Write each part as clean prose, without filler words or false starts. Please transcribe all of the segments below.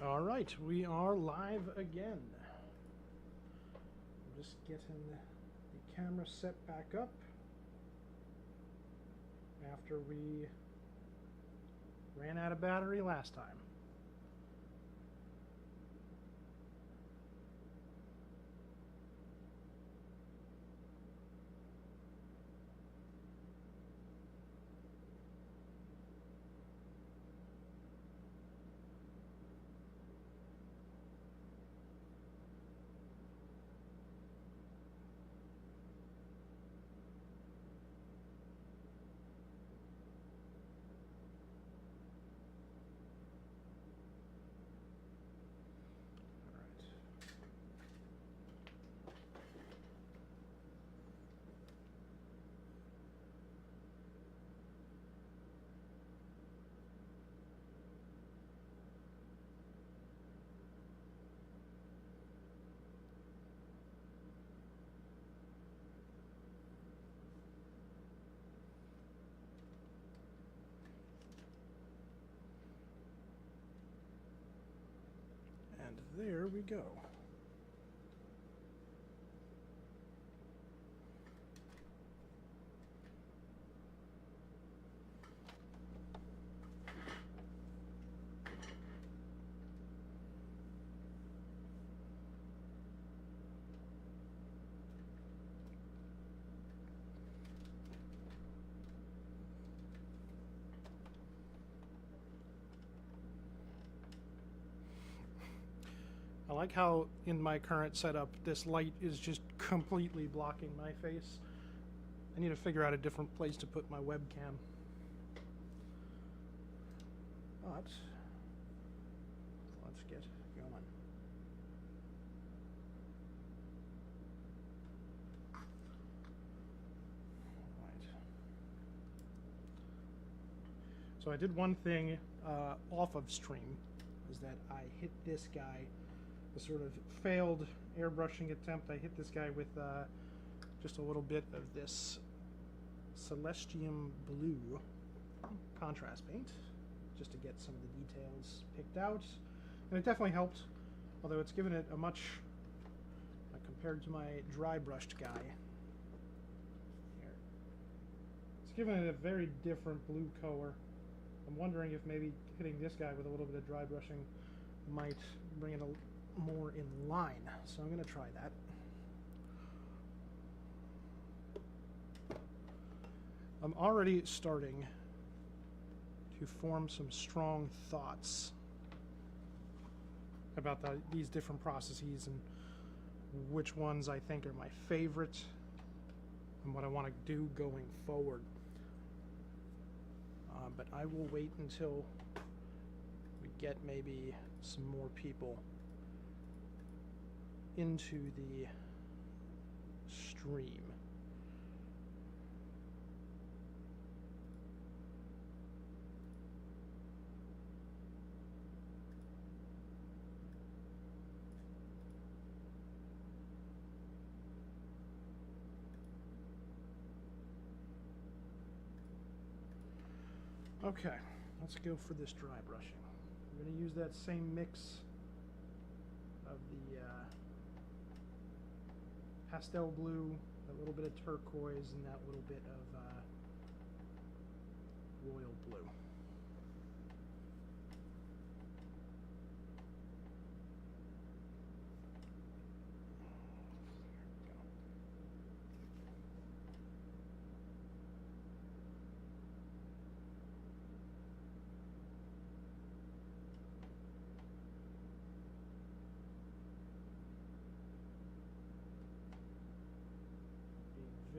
All right, we are live again. I'm just getting the camera set back up after we ran out of battery last time. And there we go. I like how in my current setup this light is just completely blocking my face. I need to figure out a different place to put my webcam. But let's get going. Right. So I did one thing off of stream, is that I hit this guy. A sort of failed airbrushing attempt. I hit this guy with just a little bit of this Celestium Blue contrast paint, just to get some of the details picked out. And it definitely helped, although it's given it a much, compared to my dry brushed guy, here, it's given it a very different blue color. I'm wondering if maybe hitting this guy with a little bit of dry brushing might bring it a more in line, so I'm going to try that. I'm already starting to form some strong thoughts about these different processes and which ones I think are my favorite and what I want to do going forward. But I will wait until we get maybe some more people into the stream. Okay, let's go for this dry brushing. I'm going to use that same mix of the pastel blue, a little bit of turquoise, and that little bit of royal blue.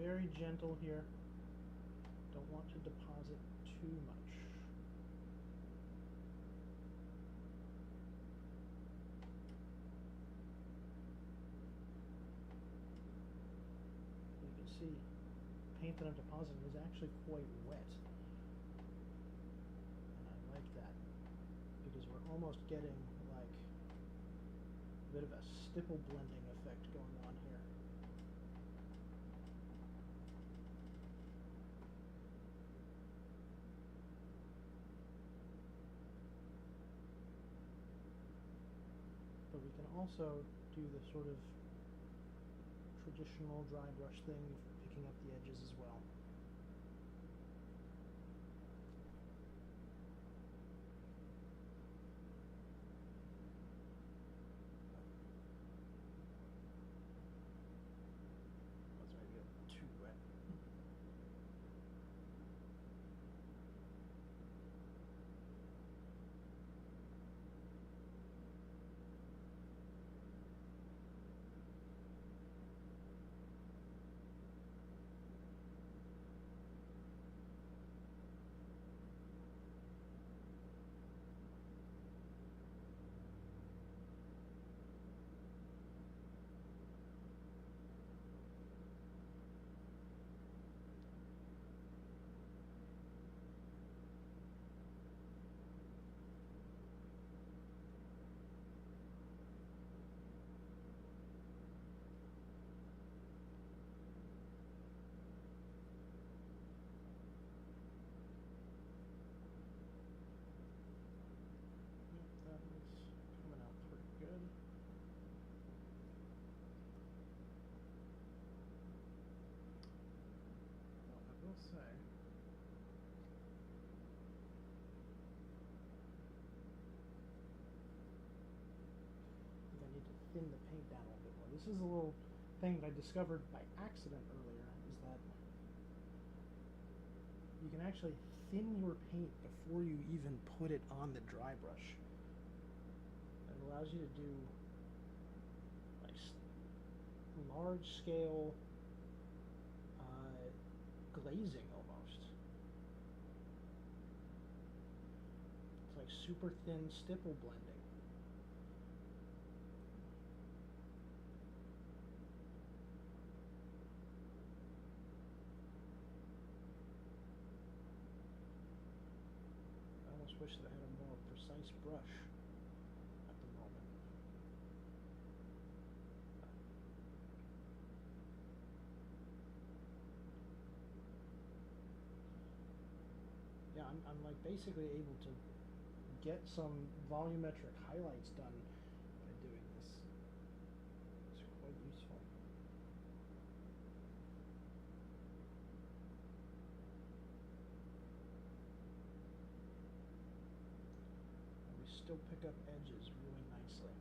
Very gentle here. Don't want to deposit too much. You can see the paint that I'm depositing is actually quite wet. And I like that because we're almost getting like a bit of a stipple blending effect going on here. also do the sort of traditional dry brush thing of picking up the edges as well. That's maybe too wet. That is coming out pretty good. Well, I will say, I need to thin the paint down a little bit more. This is a little thing that I discovered by accident earlier, is that you can actually thin your paint before you even put it on the dry brush. It allows you to do like large scale glazing almost. It's like super thin stipple blending. I almost wish that I had a more precise brush at the moment. Yeah, I'm like basically able to get some volumetric highlights done by doing this. It's quite useful. And we still pick up edges really nicely.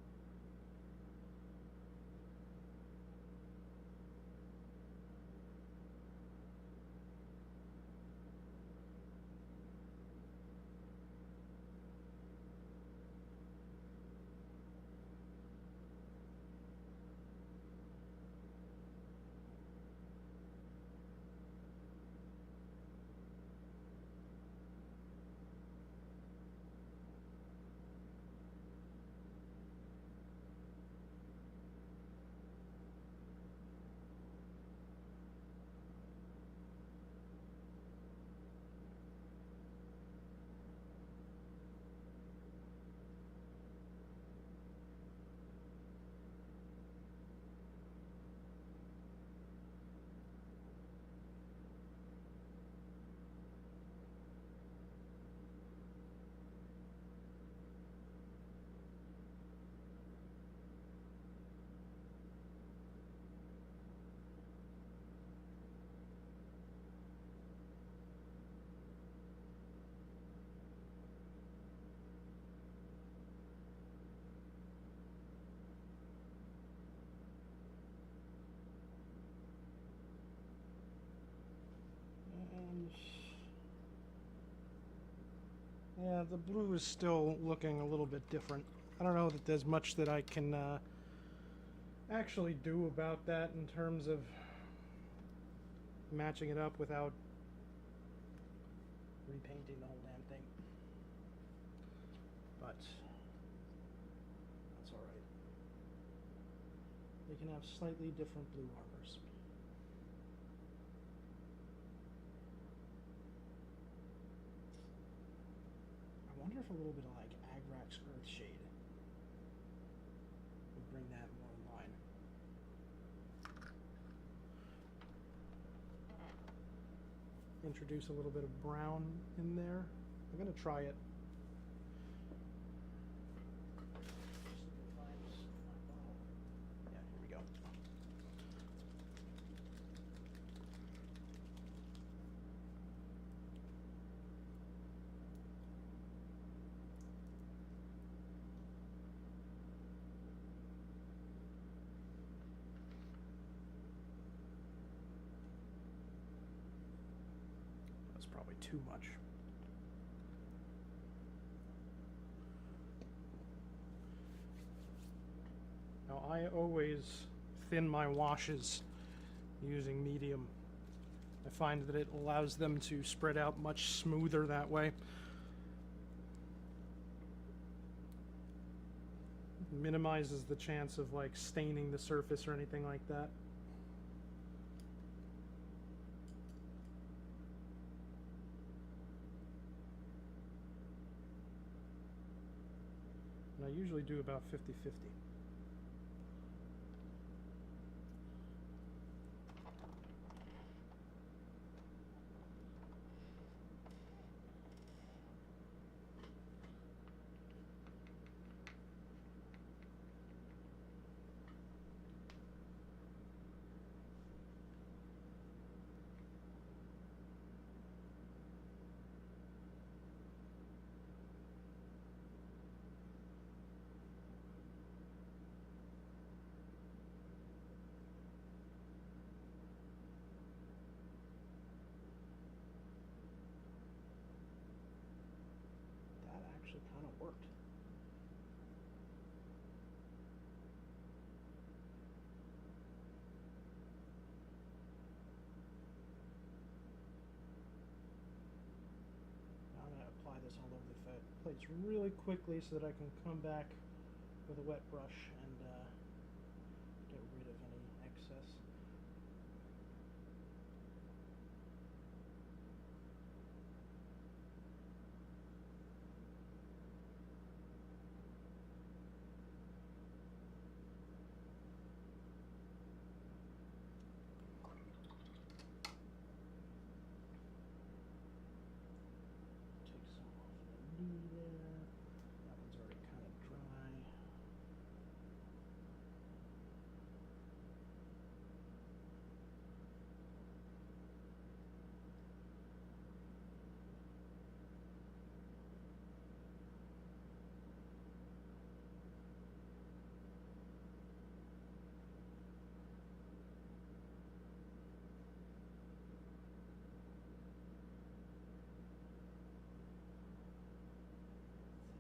And yeah, the blue is still looking a little bit different. I don't know that there's much that I can actually do about that in terms of matching it up without repainting the whole damn thing. But that's alright. They can have slightly different blue armors. I wonder if a little bit of like Agrax Earthshade would bring that more in line. Introduce a little bit of brown in there. I'm gonna try it. probably too much. Now I always thin my washes using medium. I find that it allows them to spread out much smoother that way. Minimizes the chance of like staining the surface or anything like that. And I usually do about 50-50. That actually kind of worked. Now I'm going to apply this all over the plates really quickly so that I can come back with a wet brush and get rid of any excess. Take some off the knee there. That one's already kind of dry.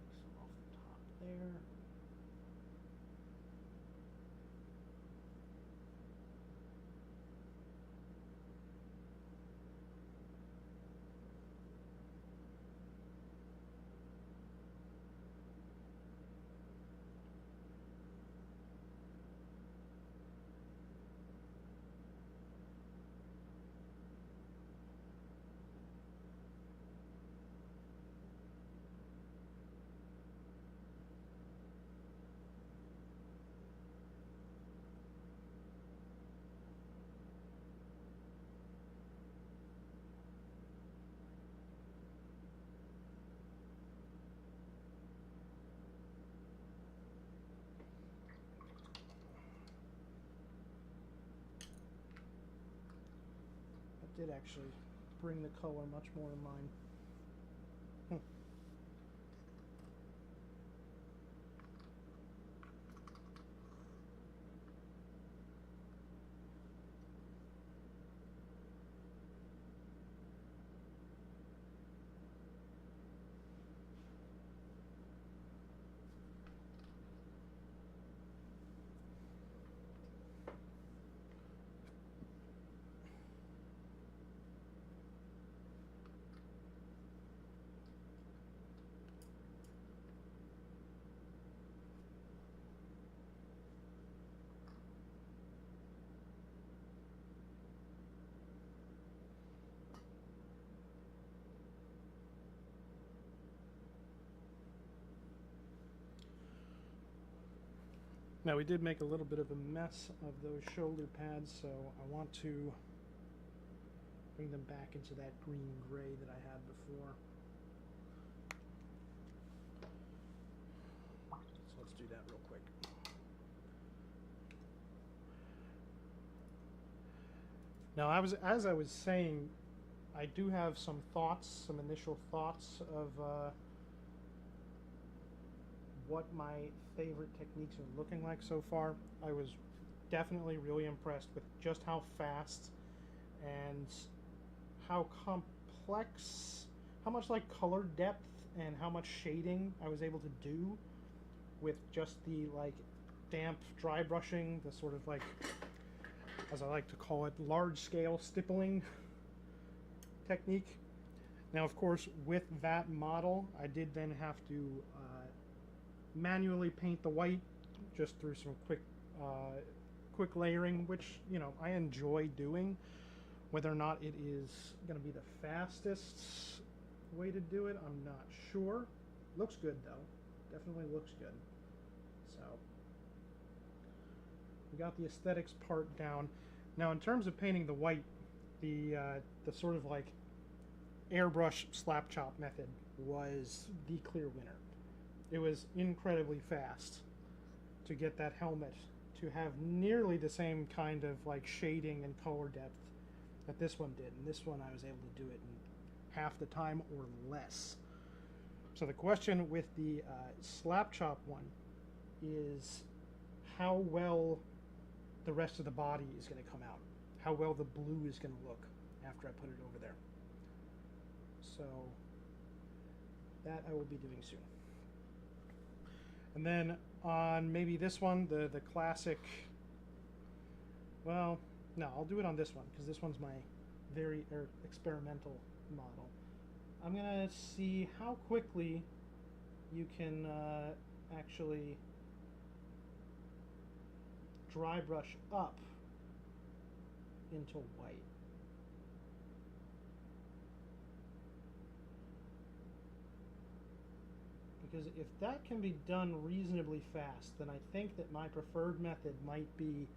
Take some off the top there. That did actually bring the color much more in line. Now we did make a little bit of a mess of those shoulder pads, so I want to bring them back into that green gray that I had before. So let's do that real quick. Now, as I was saying, I do have some thoughts, some initial thoughts of what my favorite techniques are looking like so far. I was definitely really impressed with just how fast and how complex, how much like color depth and how much shading I was able to do with just the like damp dry brushing, the sort of like, as I like to call it, large scale stippling technique. Now, of course, with that model, I did then have to manually paint the white just through some quick layering, which, you know, I enjoy doing. Whether or not it is going to be the fastest way to do it, I'm not sure. Looks good, though. Definitely looks good. So, we got the aesthetics part down. Now, in terms of painting the white, the sort of like airbrush slap chop method was the clear winner. It was incredibly fast to get that helmet to have nearly the same kind of like shading and color depth that this one did. And this one I was able to do it in half the time or less. So the question with the slap chop one is how well the rest of the body is going to come out. How well the blue is going to look after I put it over there. So that I will be doing soon. And then on maybe this one, the classic, well, no, I'll do it on this one because this one's my very experimental model. I'm going to see how quickly you can actually dry brush up into white. Because if that can be done reasonably fast, then I think that my preferred method might be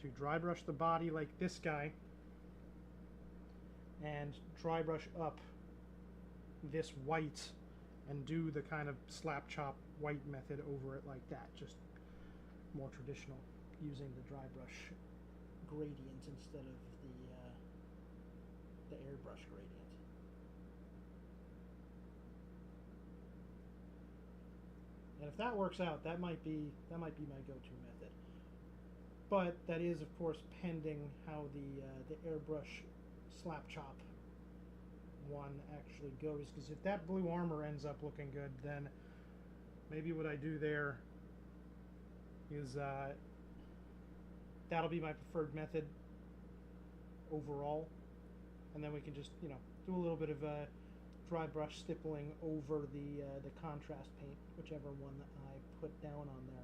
to dry brush the body like this guy and dry brush up this white and do the kind of slap chop white method over it like that, just more traditional, using the dry brush gradient instead of the airbrush gradient. And if that works out, that might be my go-to method. But that is, of course, pending how the airbrush slap chop one actually goes. Because if that blue armor ends up looking good, then maybe what I do there is that'll be my preferred method overall, and then we can just, you know, do a little bit of dry brush stippling over the contrast paint, whichever one that I put down on there.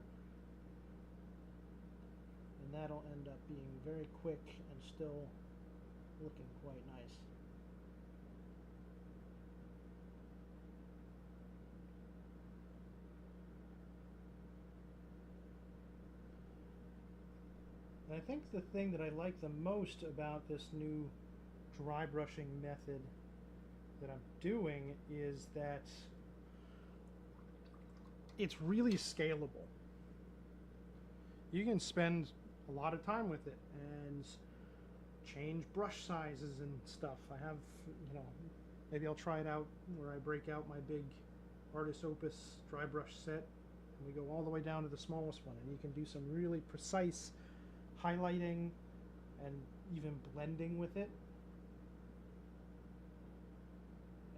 And that'll end up being very quick and still looking quite nice. And I think the thing that I like the most about this new dry brushing method that I'm doing is that it's really scalable. You can spend a lot of time with it and change brush sizes and stuff. I have, you know, maybe I'll try it out where I break out my big Artis Opus dry brush set and we go all the way down to the smallest one, and you can do some really precise highlighting and even blending with it.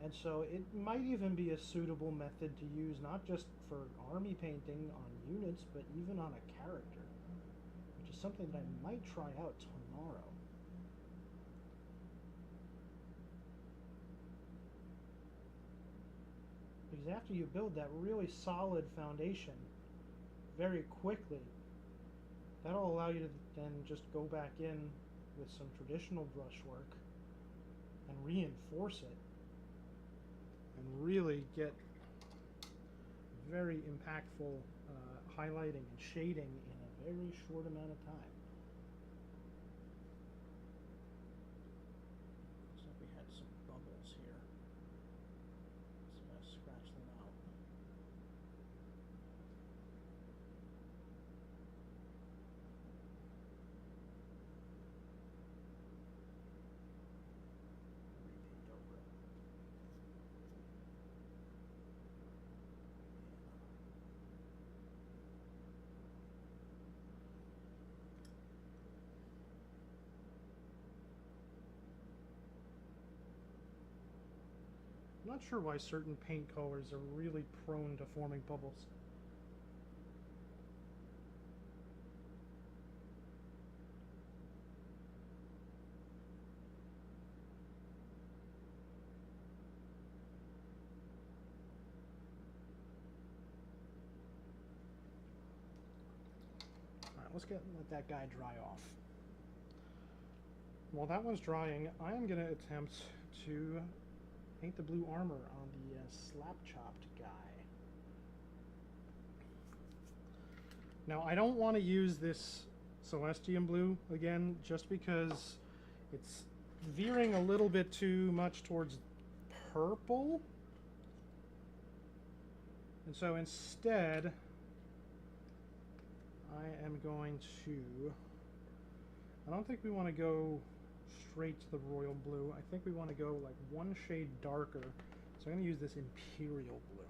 And so it might even be a suitable method to use not just for army painting on units, but even on a character, which is something that I might try out tomorrow. Because after you build that really solid foundation very quickly, that'll allow you to then just go back in with some traditional brushwork and reinforce it and really get very impactful highlighting and shading in a very short amount of time. Looks like we had some bubbles here. Let's scratch them out. Repaint over it. I'm not sure why certain paint colors are really prone to forming bubbles. Alright, let that guy dry off. While that one's drying, I am going to attempt to paint the blue armor on the slap-chopped guy. Now, I don't want to use this Celestium blue again, just because it's veering a little bit too much towards purple. And so instead, I am going to... I don't think we want to go straight to the royal blue. I think we want to go like one shade darker. So I'm going to use this imperial blue.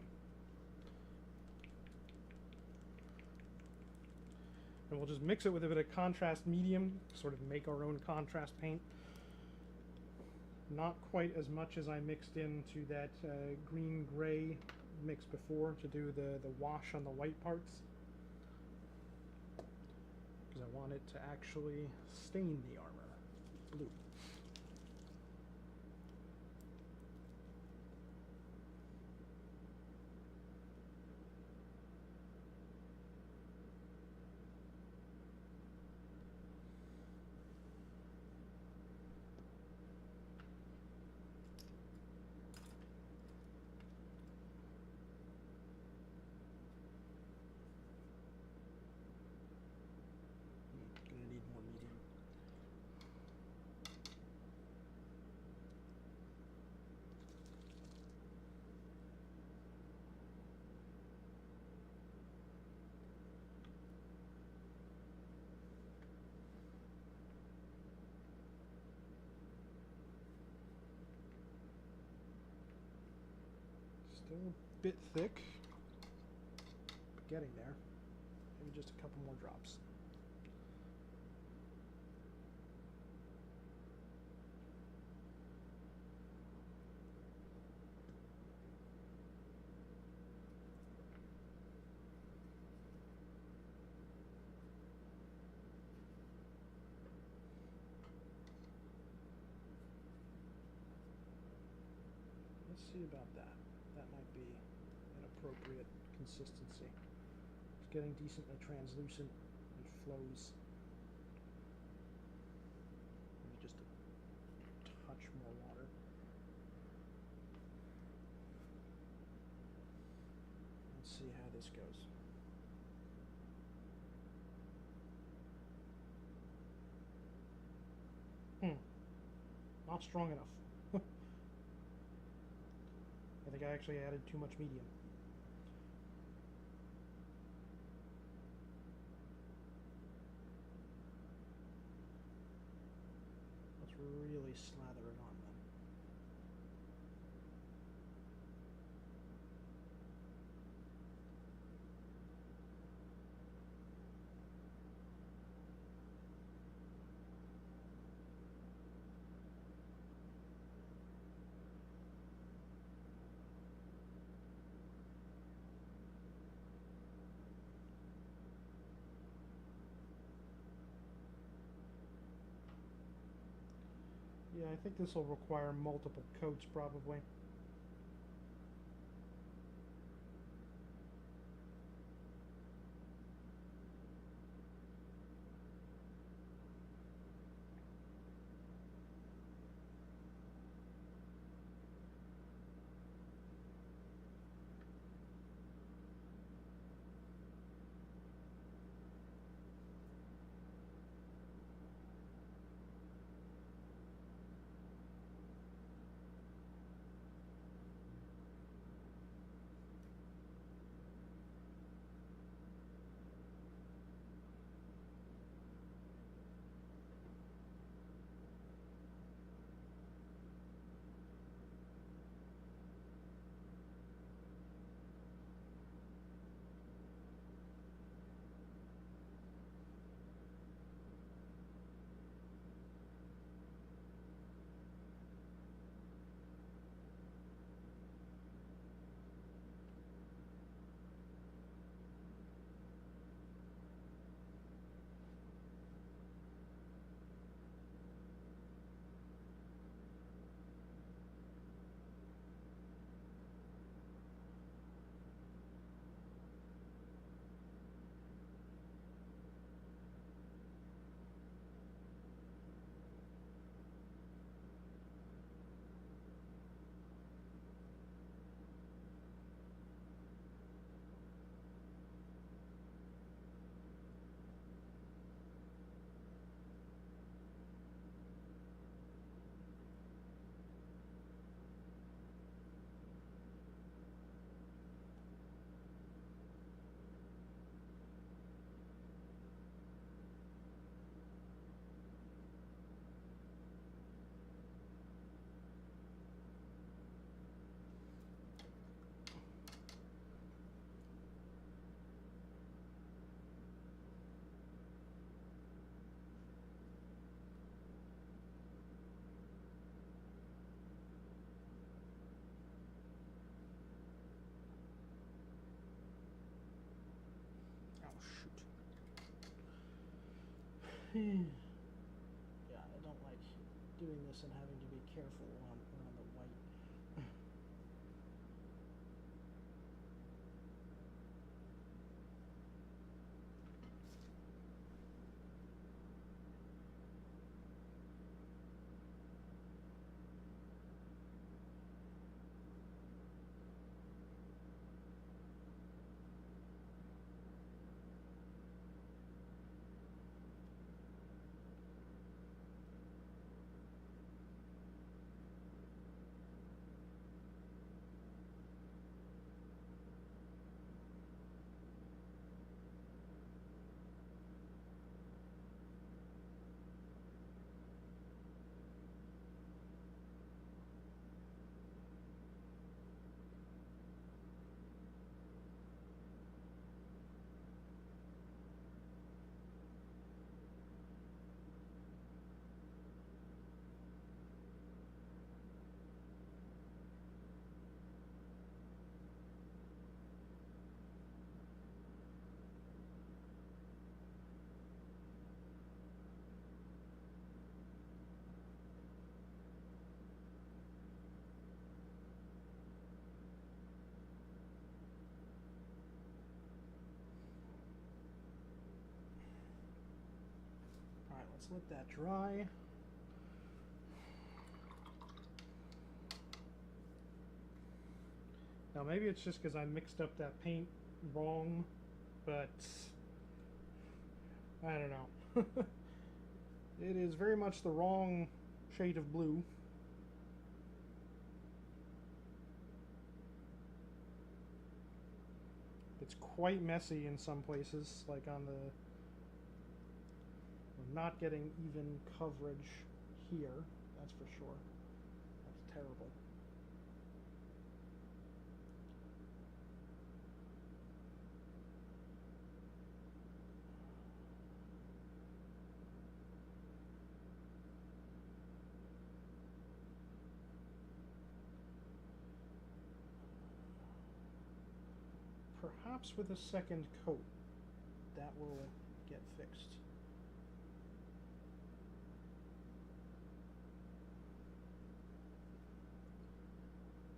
And we'll just mix it with a bit of contrast medium, sort of make our own contrast paint. Not quite as much as I mixed into that green-gray mix before to do the wash on the white parts. Because I want it to actually stain the armor blue. Gonna need more medium. Still a bit thick, but getting there. Maybe just a couple more drops. Let's see about that. That might be an appropriate consistency. It's getting decently translucent and flows. Maybe just a touch more water. Let's see how this goes. Not strong enough. I think I actually added too much medium. Let's really slather it on then. Yeah, I think this will require multiple coats probably. Yeah, I don't like doing this and having to be careful around the white. Alright, let's let that dry. Now maybe it's just because I mixed up that paint wrong, but I don't know. It is very much the wrong shade of blue. It's quite messy in some places, like on the... We're not getting even coverage here, that's for sure. That's terrible. Perhaps with a second coat, that will get fixed.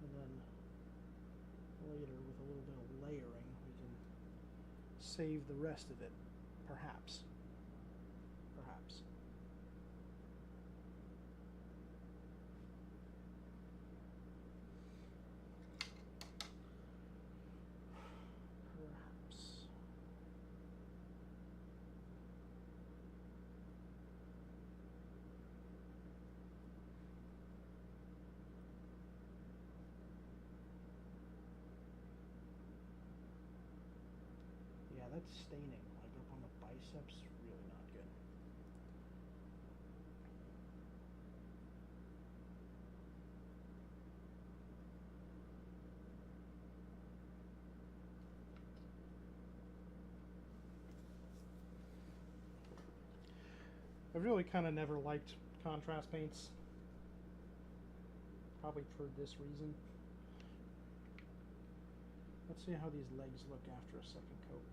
And then later, with a little bit of layering, we can save the rest of it. Perhaps. Perhaps. Yeah, that's staining, like up on the biceps, really not good. I've really kind of never liked contrast paints. Probably for this reason. Let's see how these legs look after a second coat.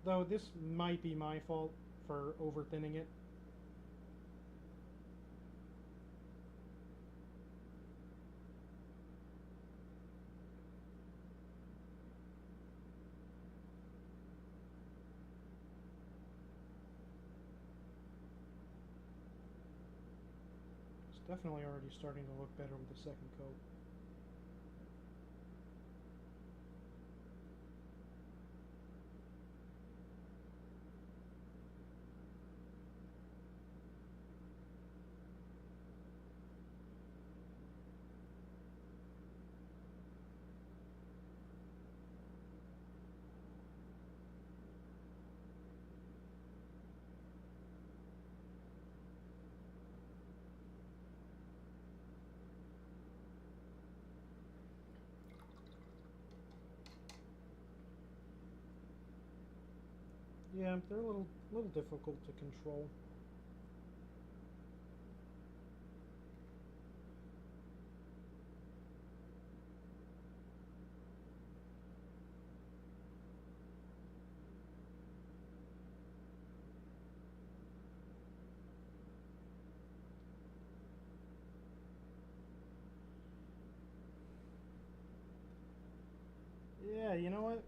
Though this might be my fault for over thinning it. It's definitely already starting to look better with the second coat. Yeah, they're a little difficult to control.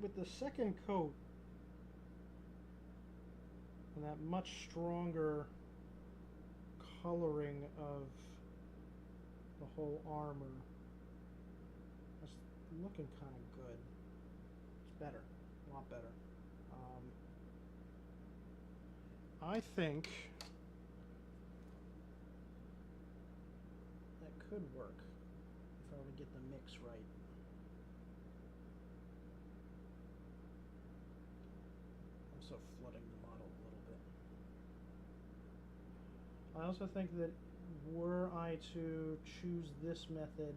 with the second coat and that much stronger coloring of the whole armor, that's looking kind of good. It's better, a lot better. I think that could work if I were to get the mix right. I'm also flooding the model a little bit. I also think that were I to choose this method,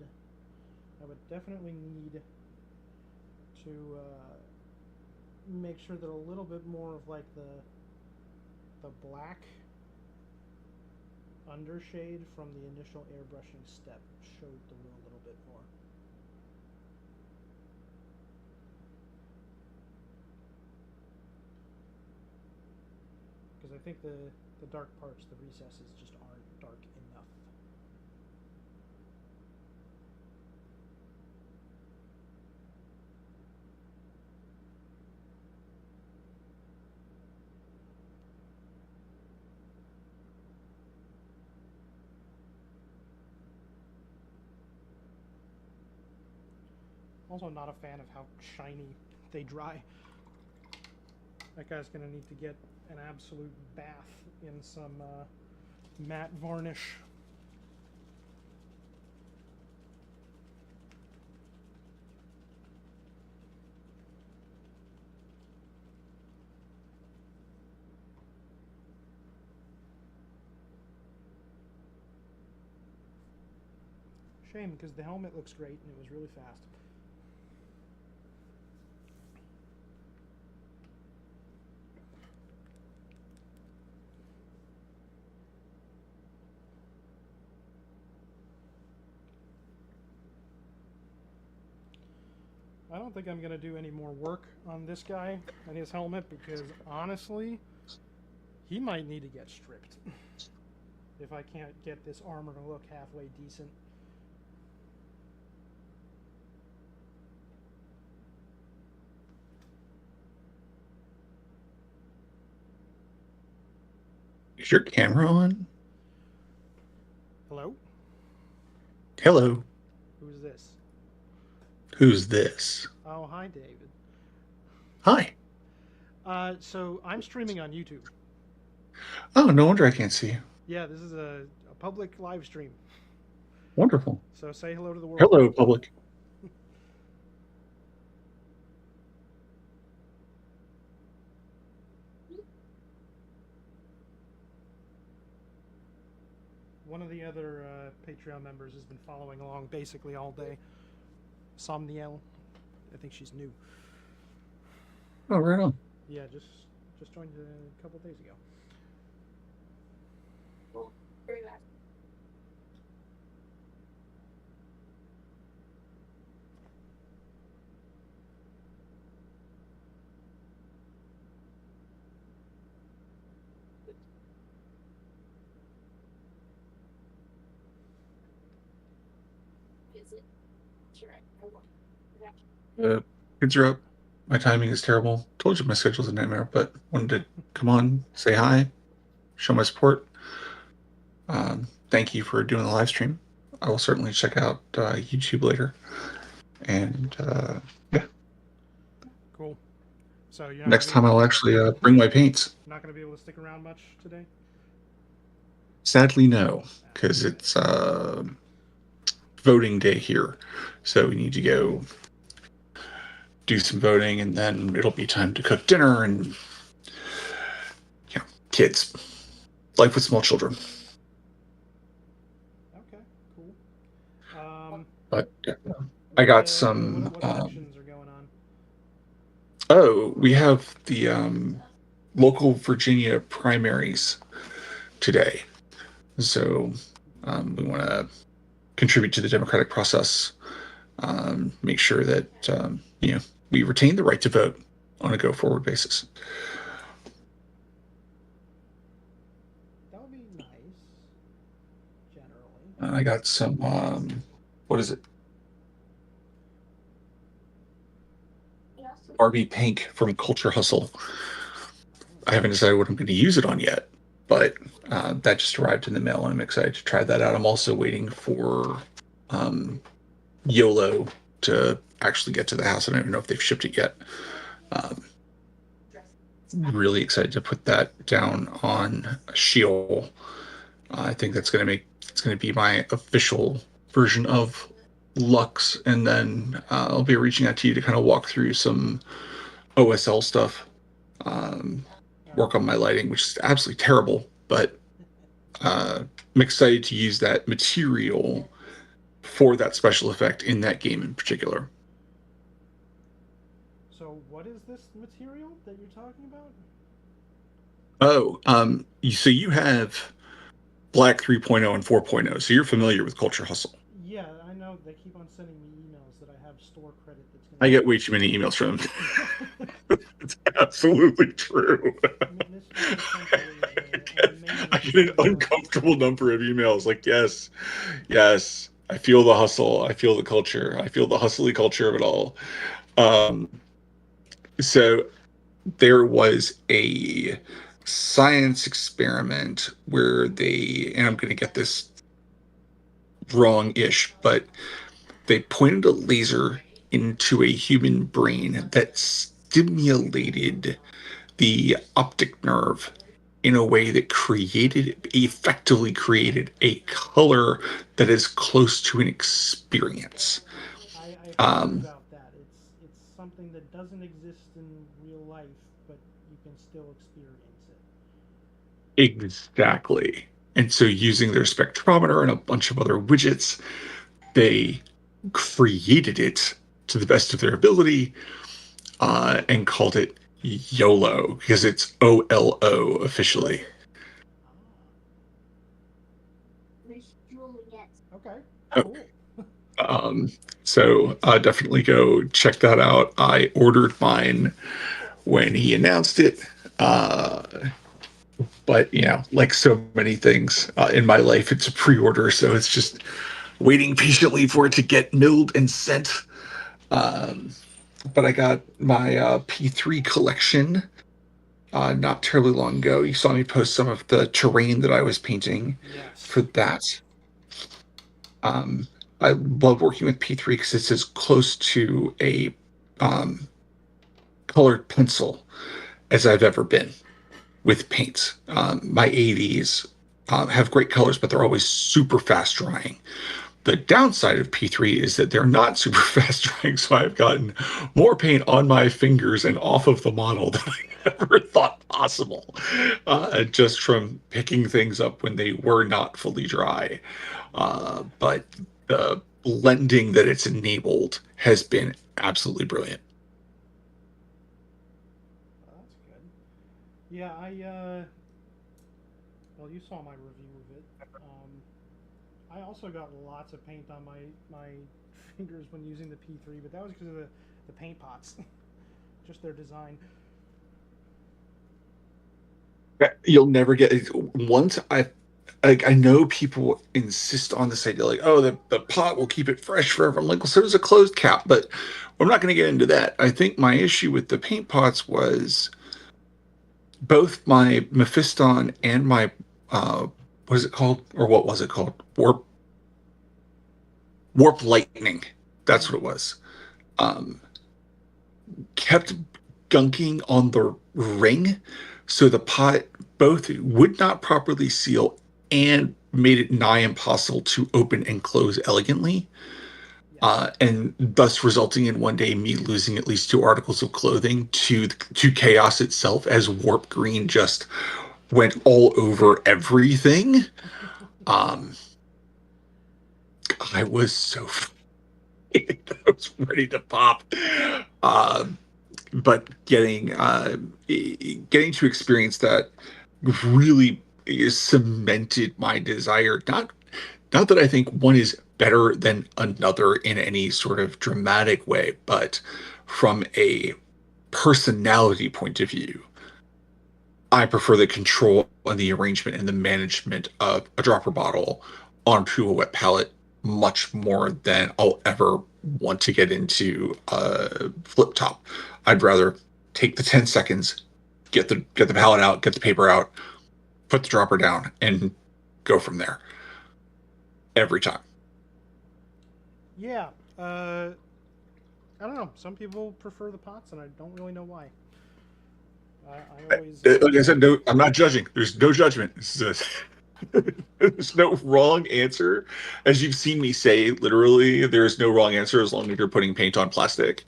I would definitely need to make sure that a little bit more of like the black undershade from the initial airbrushing step showed through a little bit more. Because I think the dark parts, the recesses, just aren't dark enough. Also not a fan of how shiny they dry. That guy's gonna need to get an absolute bath in some matte varnish. Shame, because the helmet looks great and it was really fast. I don't think I'm going to do any more work on this guy and his helmet because, honestly, he might need to get stripped if I can't get this armor to look halfway decent. Is your camera on? Hello? Hello. Who's this? Who's this? Oh, hi, David. Hi. So I'm streaming on YouTube. Oh, no wonder I can't see you. Yeah, this is a public live stream. Wonderful. So say hello to the world. Hello, public. One of the other Patreon members has been following along basically all day. Somniel. I think she's new. Oh, right on. Yeah, just joined a couple days ago. Kids are up. My timing is terrible. Told you my schedule's a nightmare, but wanted to come on, say hi, show my support. Thank you for doing the live stream. I will certainly check out YouTube later. And yeah. Cool. So you're not Next time I'll actually bring my paints. not going to be able to stick around much today? Sadly, no, because it's voting day here. So we need to go do some voting, and then it'll be time to cook dinner and, kids. Life with small children. Okay, cool. But I got some. What elections are going on? Oh, we have the local Virginia primaries today. So we want to contribute to the democratic process, make sure that, we retain the right to vote on a go-forward basis. That would be nice, generally. I got some, what is it? Barbie Pink from Culture Hustle. I haven't decided what I'm going to use it on yet, but that just arrived in the mail, and I'm excited to try that out. I'm also waiting for YOLO to actually get to the house. I don't even know if they've shipped it yet. Really excited to put that down on Sheol. I think it's going to be my official version of Lux, and then I'll be reaching out to you to kind of walk through some OSL stuff, work on my lighting, which is absolutely terrible, but I'm excited to use that material for that special effect in that game in particular. So what is this material that you're talking about? Oh, so you have Black 3.0 and 4.0, so you're familiar with Culture Hustle. Yeah, I know. They keep on sending me emails that I have store credit that's going I get way too many emails from them. It's absolutely true. I get an uncomfortable number of emails like, yes, I feel the hustle. I feel the culture. I feel the hustly culture of it all. So there was a science experiment where and I'm going to get this wrong-ish, but they pointed a laser into a human brain that stimulated the optic nerve in a way that effectively created a color that is close to an experience. I heard about that. It's something that doesn't exist in real life, but you can still experience it. Exactly. And so using their spectrometer and a bunch of other widgets, they created it to the best of their ability and called it YOLO, because it's OLO officially. Okay. Cool. So definitely go check that out. I ordered mine when he announced it. But, like so many things in my life, it's a pre-order, so it's just waiting patiently for it to get milled and sent. But I got my P3 collection not terribly long ago. You saw me post some of the terrain that I was painting for that. I love working with P3 because it's as close to a colored pencil as I've ever been with paints. My 80s have great colors, but they're always super fast drying. The downside of P3 is that they're not super fast drying, so I've gotten more paint on my fingers and off of the model than I ever thought possible, just from picking things up when they were not fully dry. But the blending that it's enabled has been absolutely brilliant. That's good. Yeah, well, you saw my review of it. I also got lots of paint on my fingers when using the P3, but that was because of the paint pots, just their design. You'll never get once I know people insist on this idea, like, oh, the pot will keep it fresh forever. I'm like, well, so does a closed cap, but I'm not going to get into that. I think my issue with the paint pots was both my Mephiston and my what is it called, or what was it called? Warp Lightning. That's what it was. Kept gunking on the ring, so the pot both would not properly seal and made it nigh impossible to open and close elegantly, and thus resulting in one day me losing at least 2 articles of clothing to chaos itself, as warp green just went all over everything. I was so I was ready to pop. But getting to experience that really cemented my desire. Not that I think one is better than another in any sort of dramatic way, but from a personality point of view, I prefer the control and the arrangement and the management of a dropper bottle onto a wet palette much more than I'll ever want to get into flip top. I'd rather take the 10 seconds, get the palette out, get the paper out, put the dropper down, and go from there. Every time. Yeah. I don't know. Some people prefer the pots, and I don't really know why. I always. Like I said, no, I'm not judging. There's no judgment. There's no wrong answer. As you've seen me say, literally, there's no wrong answer as long as you're putting paint on plastic,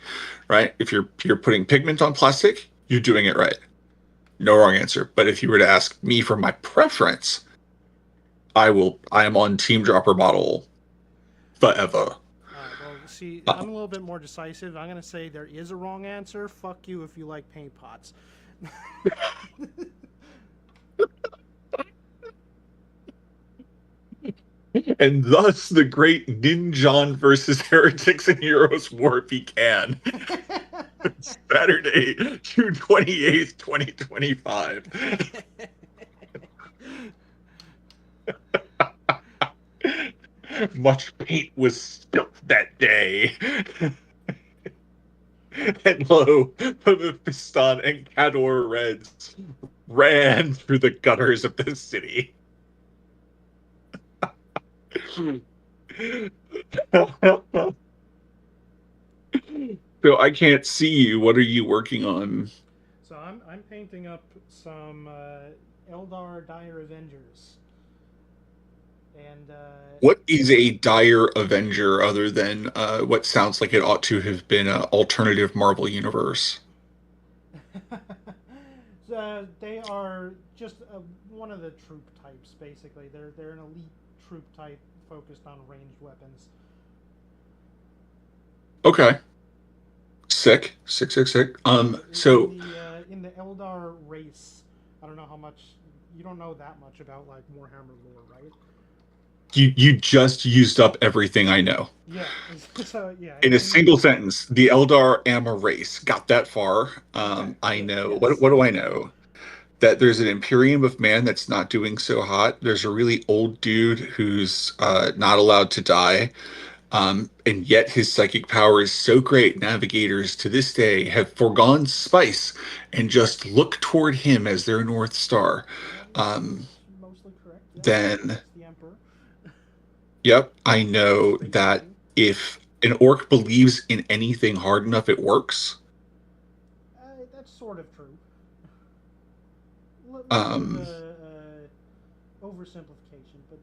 right? If you're putting pigment on plastic, you're doing it right. No wrong answer. But if you were to ask me for my preference, I am on Team Dropper model forever. Well, see, I'm a little bit more decisive. I'm going to say there is a wrong answer. Fuck you if you like paint pots. And thus the great Ninjon versus Heretics and Heroes War began. Saturday, June 28th, 2025. Much paint was spilt that day. And lo, the Fiston and Cador Reds ran through the gutters of the city. So I can't see you. What are you working on? So I'm painting up some Eldar Dire Avengers. And what is a Dire Avenger other than what sounds like it ought to have been an alternative Marvel universe? They are just one of the troop types, basically. They're an elite troop type focused on ranged weapons. Okay. Sick. So in the Eldar race, I don't know how much you don't know that much about like Warhammer lore, right? You just used up everything I know. Yeah. So yeah. In a single sentence, the Eldar am a race. Got that far. I know. Yes. What do I know? That there's an Imperium of Man that's not doing so hot. There's a really old dude who's not allowed to die. And yet his psychic power is so great, navigators to this day have foregone spice and just look toward him as their North Star. Mostly correct. Yeah. Then, the Emperor. Yep, I know that if an orc believes in anything hard enough, it works. That's sort of true. Oversimplification, but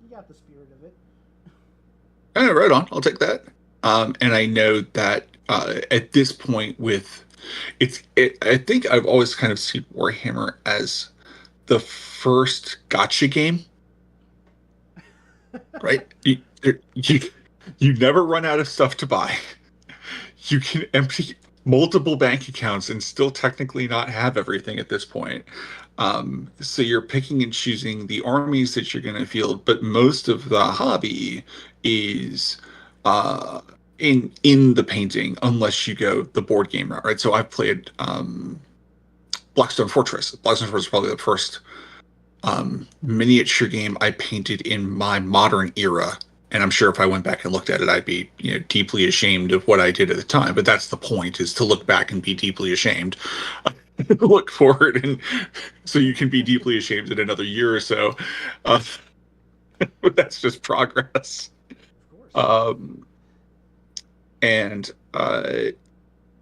you got the spirit of it. Right on. I'll take that. And I know that at this point, I think I've always kind of seen Warhammer as the first gotcha game, right? You never run out of stuff to buy. You can empty multiple bank accounts and still technically not have everything at this point. So you're picking and choosing the armies that you're going to field, but most of the hobby is in the painting, unless you go the board game route, right? So I've played Blackstone Fortress. Blackstone Fortress is probably the first miniature game I painted in my modern era. And I'm sure if I went back and looked at it, I'd be, deeply ashamed of what I did at the time. But that's the point, is to look back and be deeply ashamed. Look forward, and so you can be deeply ashamed in another year or so. But that's just progress. And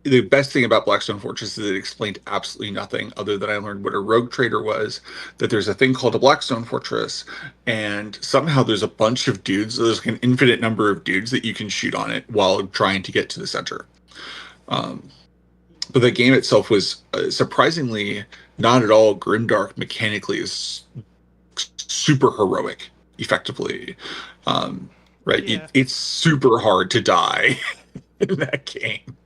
the best thing about Blackstone Fortress is that it explained absolutely nothing other than I learned what a rogue trader was, that there's a thing called a Blackstone Fortress, and somehow there's a bunch of dudes, there's like an infinite number of dudes that you can shoot on it while trying to get to the center. But the game itself was surprisingly not at all grimdark mechanically. Is super heroic, effectively. Right? Yeah. It's super hard to die in that game.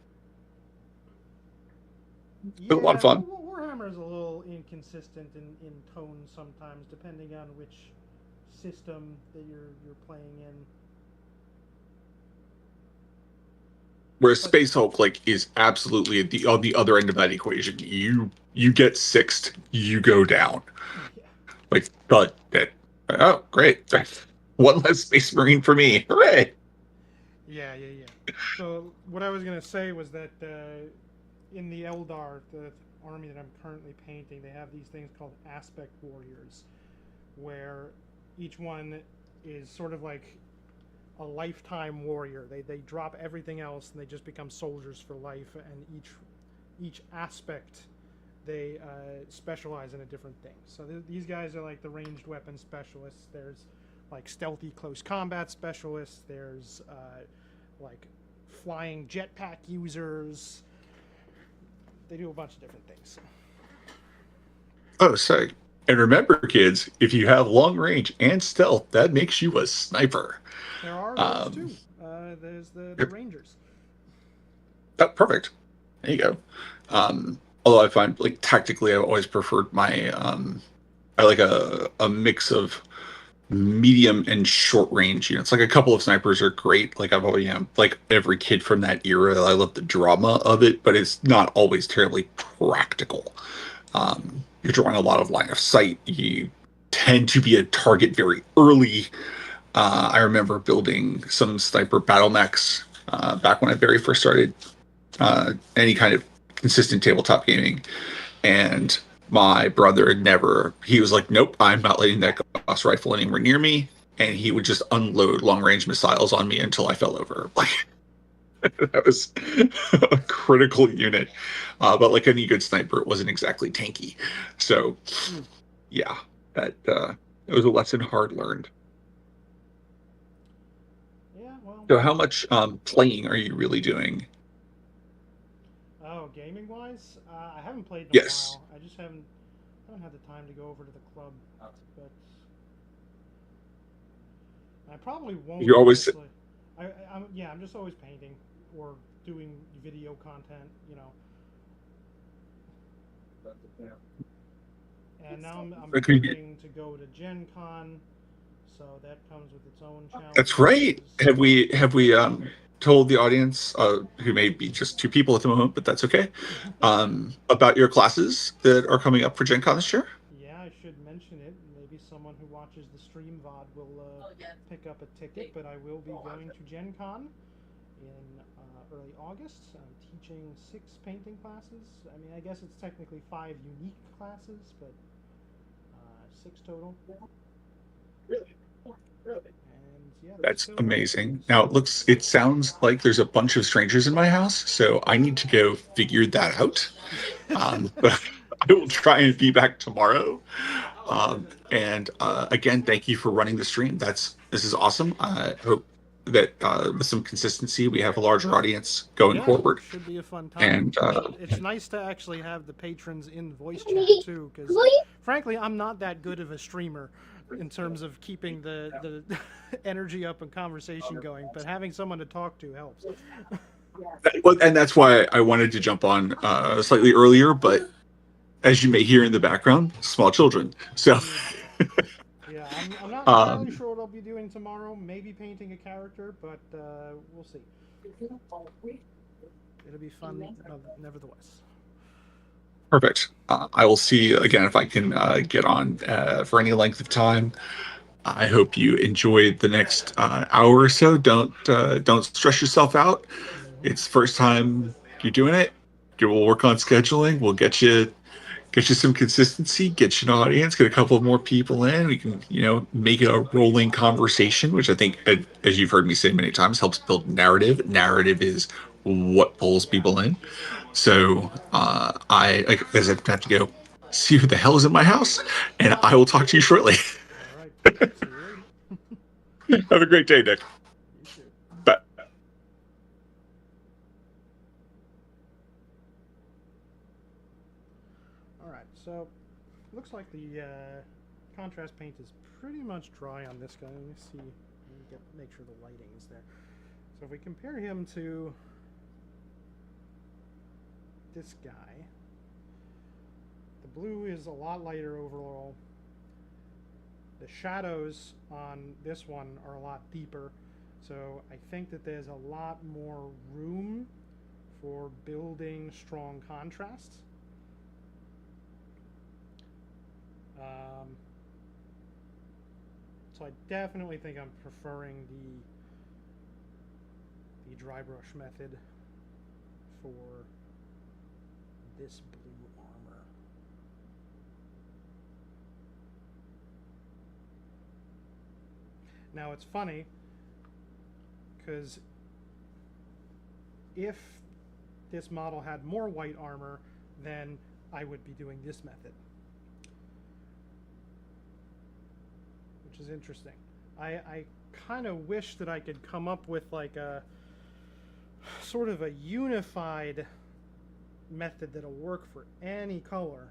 Yeah, a lot of fun. Warhammer is a little inconsistent in tone sometimes, depending on which system that you're playing in. Whereas Space Hulk is absolutely on the other end of that equation. You get sixth, you go down. Yeah. But oh, great. One less Space Marine for me. Hooray! Yeah. So what I was gonna say was that in the Eldar, the army that I'm currently painting, they have these things called aspect warriors, where each one is sort of like a lifetime warrior. They drop everything else and they just become soldiers for life. And each aspect they specialize in a different thing. So these guys are like the ranged weapon specialists. There's like stealthy close combat specialists. There's like flying jetpack users. They do a bunch of different things. Oh, sorry. And remember, kids, if you have long range and stealth, that makes you a sniper. There are those too. There's the Rangers. Oh, perfect. There you go. Although I find like tactically, I've always preferred my I like a mix of medium and short range units. Like a couple of snipers are great. Like I've always, like every kid from that era, I love the drama of it, but it's not always terribly practical. You're drawing a lot of line of sight. You tend to be a target very early. I remember building some sniper battle mechs back when I very first started any kind of consistent tabletop gaming. And my brother he was like, nope, I'm not letting that Gauss rifle anywhere near me. And he would just unload long range missiles on me until I fell over. Like, that was a critical unit. But like any good sniper, it wasn't exactly tanky. So, yeah, that it was a lesson hard learned. Yeah, well. So, how much playing are you really doing? Oh, gaming wise, I haven't played in a Yes. while. I just haven't had the time to go over to the club, but I probably won't. You always Honestly. I'm just always painting or doing video content, you know. And now I'm hoping to go to Gen Con, so that comes with its own challenges. That's right. Have we told the audience, who may be just two people at the moment, but that's okay, about your classes that are coming up for Gen Con this year? Yeah, I should mention it. Maybe someone who watches the stream VOD will pick up a ticket, but I will be going to Gen Con in early August. I'm teaching 6 painting classes. I mean, I guess it's technically 5 unique classes, but 6 total. Really? And yeah, That's amazing. Now it sounds like there's a bunch of strangers in my house, so I need to go figure that out. But I will try and be back tomorrow. And again, thank you for running the stream. This is awesome. I hope that with some consistency, we have a larger audience going forward. Should be a fun time. And it's nice to actually have the patrons in voice chat too, because frankly, I'm not that good of a streamer in terms of keeping the energy up and conversation going. But having someone to talk to helps. And that's why I wanted to jump on slightly earlier, but as you may hear in the background, small children. So yeah, I'm not entirely sure what I'll be doing tomorrow. Maybe painting a character, but we'll see. It'll be fun, nevertheless. Perfect. I will see again if I can get on for any length of time. I hope you enjoyed the next hour or so. Don't stress yourself out. It's the first time you're doing it. We'll work on scheduling. We'll get you some consistency, get you an audience, get a couple more people in. We can, make it a rolling conversation, which I think, as you've heard me say many times, helps build narrative. Narrative is what pulls people in. So I have to go see who the hell is in my house, and I will talk to you shortly. All right. Have a great day, Nick. Bye. All right. So looks like the contrast paint is pretty much dry on this guy. Let me see. Make sure the lighting is there. So if we compare him to this guy, the blue is a lot lighter overall. The shadows on this one are a lot deeper, so I think that there's a lot more room for building strong contrasts. So I definitely think I'm preferring the dry brush method for this blue armor. Now it's funny because if this model had more white armor, then I would be doing this method, which is interesting. I kind of wish that I could come up with like a sort of a unified method that'll work for any color.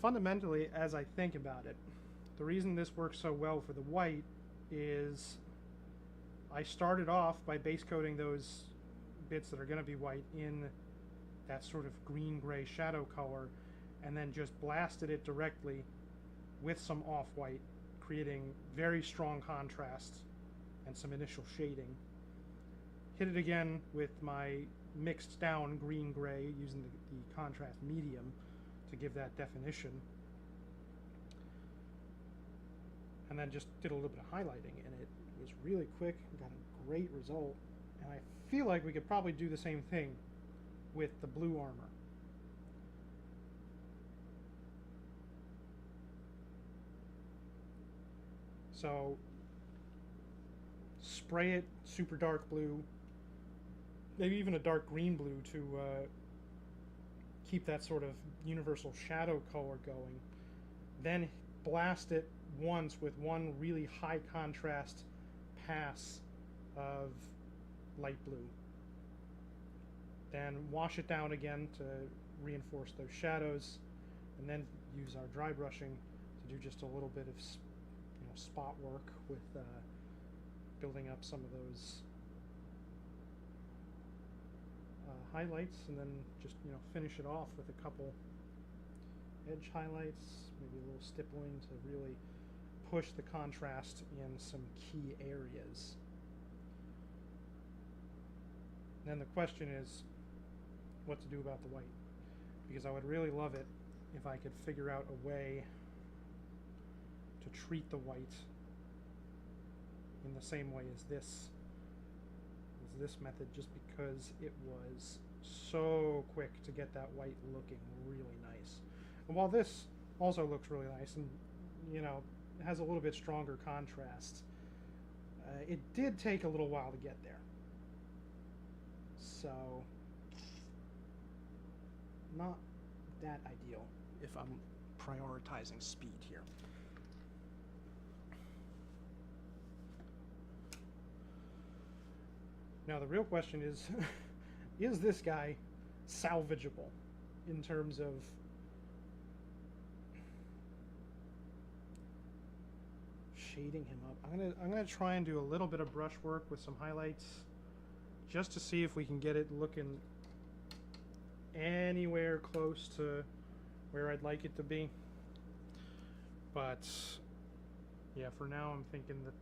Fundamentally, as I think about it, the reason this works so well for the white is I started off by base coating those bits that are going to be white in that sort of green-gray shadow color, and then just blasted it directly with some off-white, creating very strong contrast and some initial shading. Hit it again with my mixed down green-gray using the contrast medium to give that definition, and then just did a little bit of highlighting, and it was really quick, got a great result, and I feel like we could probably do the same thing with the blue armor. So spray it super dark blue, maybe even a dark green blue to keep that sort of universal shadow color going. Then blast it once with one really high contrast pass of light blue. Then wash it down again to reinforce those shadows, and then use our dry brushing to do just a little bit of spot work with building up some of those highlights, and then just finish it off with a couple edge highlights, maybe a little stippling to really push the contrast in some key areas. And then the question is what to do about the white, because I would really love it if I could figure out a way to treat the white in the same way as this method, just because it was so quick to get that white looking really nice. And while this also looks really nice and it has a little bit stronger contrast, it did take a little while to get there. So not that ideal if I'm prioritizing speed here. Now the real question is this guy salvageable in terms of shading him up? I'm gonna try and do a little bit of brush work with some highlights just to see if we can get it looking anywhere close to where I'd like it to be. But yeah, for now I'm thinking that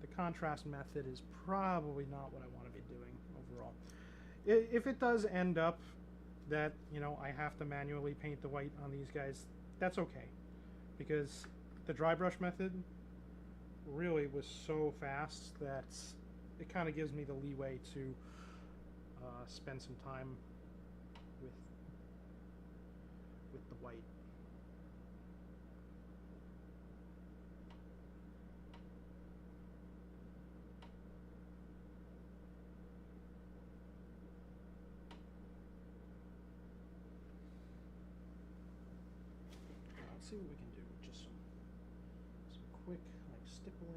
the contrast method is probably not what I want to be doing overall. If it does end up that I have to manually paint the white on these guys, that's okay, because the dry brush method really was so fast that it kind of gives me the leeway to spend some time with the white. Let's see what we can do. Just some quick stippling.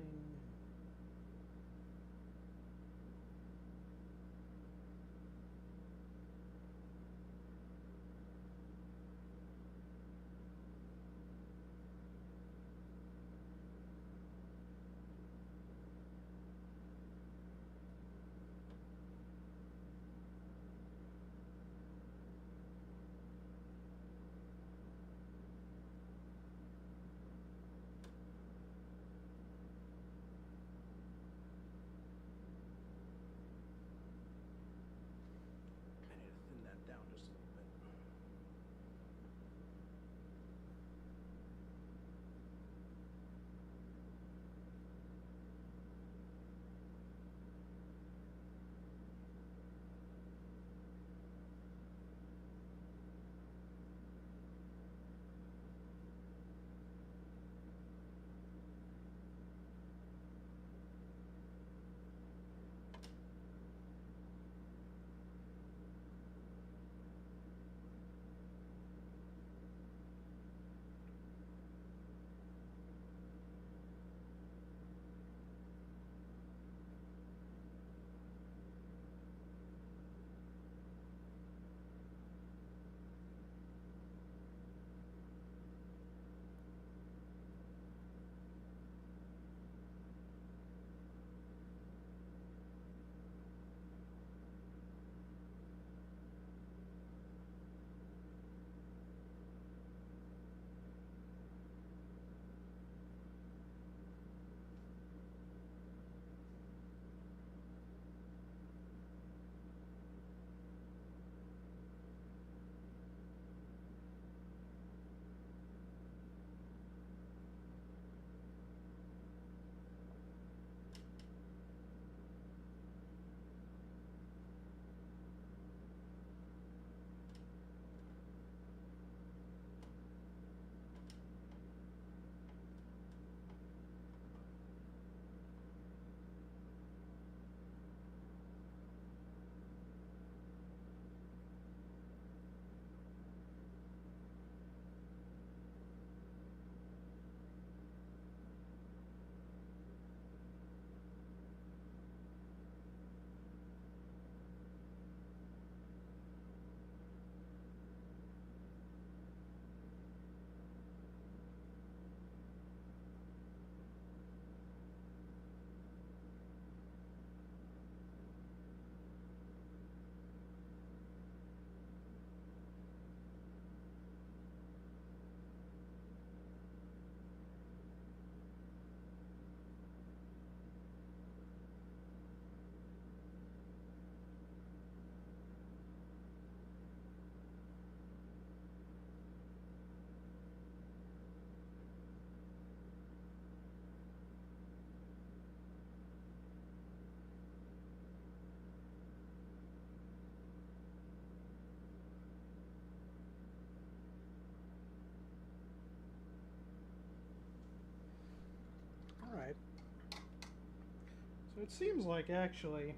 It seems like actually,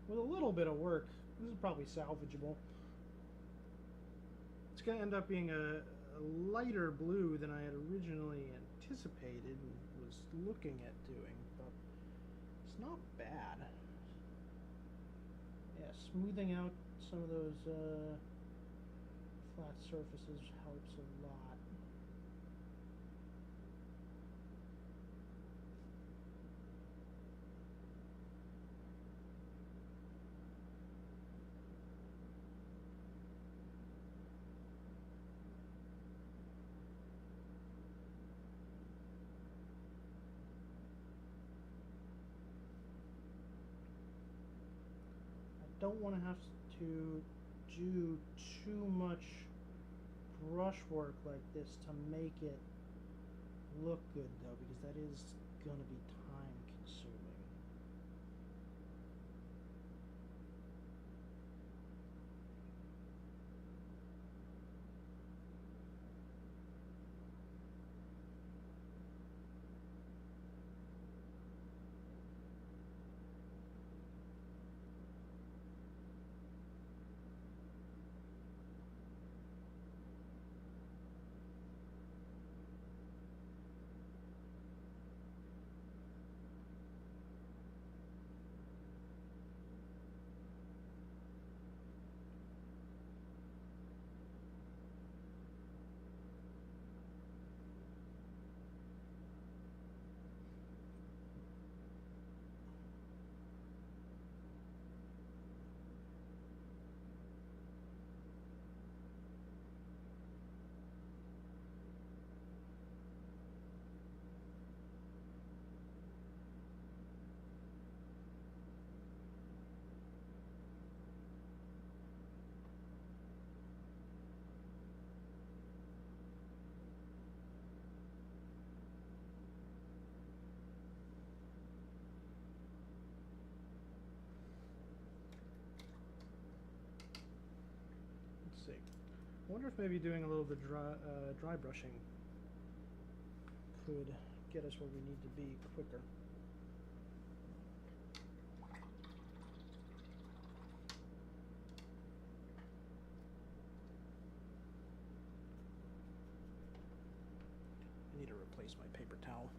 with a little bit of work, this is probably salvageable. It's going to end up being a lighter blue than I had originally anticipated and was looking at doing, but it's not bad. Yeah, smoothing out some of those flat surfaces helps a lot. Don't want to have to do too much brushwork like this to make it look good though, because that is going to be time consuming. Let's see. I wonder if maybe doing a little bit dry brushing could get us where we need to be quicker. I need to replace my paper towel.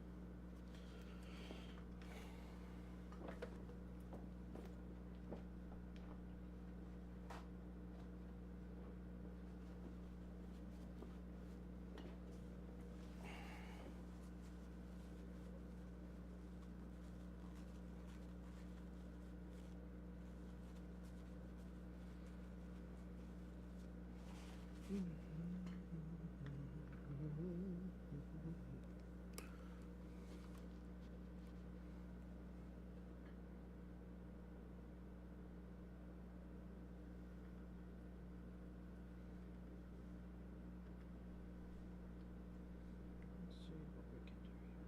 Let's see what we can do here.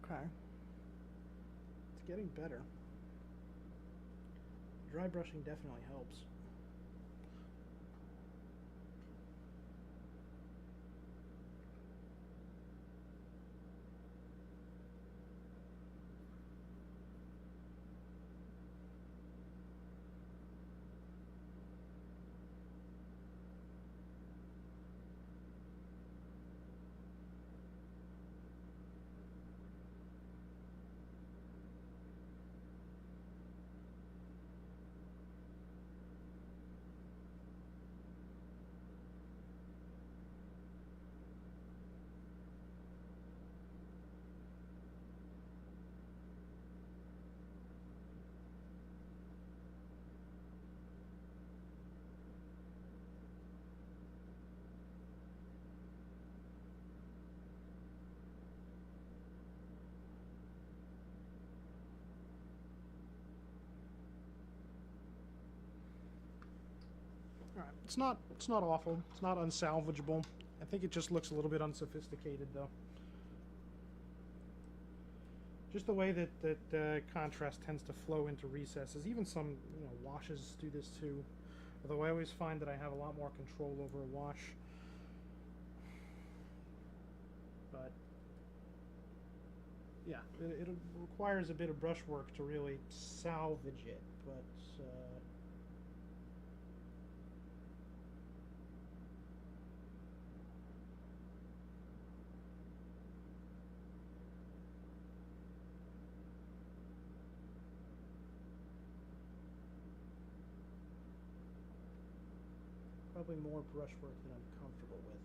Okay. It's getting better. Dry brushing definitely helps. Alright, it's not awful. It's not unsalvageable. I think it just looks a little bit unsophisticated, though. Just the way that contrast tends to flow into recesses. Even some, washes do this too. Although I always find that I have a lot more control over a wash. But yeah, it requires a bit of brushwork to really salvage it. But probably more brushwork than I'm comfortable with.